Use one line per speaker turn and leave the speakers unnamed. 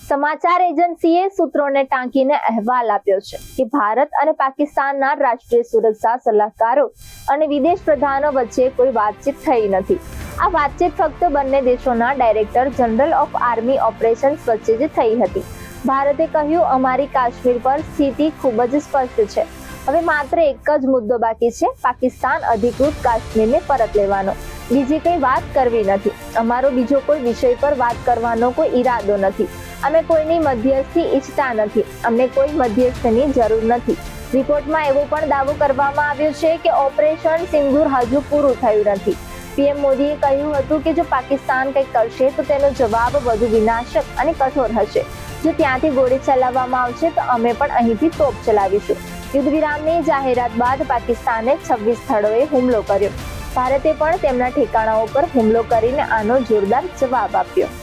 સમાચાર એજન્સીએ સૂત્રોને ટાંકીને અહેવાલ આપ્યો છે કે ભારત અને પાકિસ્તાનના રાષ્ટ્રીય સુરક્ષા સલાહકારો અને વિદેશ પ્રધાનો વચ્ચે કોઈ વાતચીત થઈ નથી. આ વાતચીત ફક્ત બંને દેશોના director general of army operations વચ્ચે જ થઈ હતી. ભારતે કહ્યું, અમારી કાશ્મીર પર સ્થિતિ ખૂબ જ સ્પષ્ટ છે. હવે માત્ર એક જ મુદ્દો બાકી છે, પાકિસ્તાન અધિકૃત કાશ્મીરને પરત લેવાનો. બીજી કઈ વાત કરવી નથી. અમારો બીજો કોઈ વિષય પર વાત કરવાનો કોઈ ઈરાદો નથી. અમે કોઈની મધ્યસ્થી ઈચ્છતા નથી. અમને કોઈ મધ્યસ્થની જરૂર નથી. રિપોર્ટમાં એવો પણ દાવો કરવામાં આવ્યો છે કે ઓપરેશન સિંદૂર હજુ પૂરું થયું નથી. પીએમ મોદીએ કહ્યું હતું કે જો પાકિસ્તાન કંઈક કરશે તો તેનો જવાબ વધુ વિનાશક અને કઠોર હશે. જો ત્યાંથી ગોળી ચલાવવામાં આવશે તો અમે પણ અહીંથી તોપ ચલાવીશું. યુદ્ધ વિરામની જાહેરાત બાદ પાકિસ્તાને 26 સ્થળોએ હુમલો કર્યો. ભારતે પણ તેમના ઠેકાણાઓ પર હુમલો કરીને આનો જોરદાર જવાબ આપ્યો.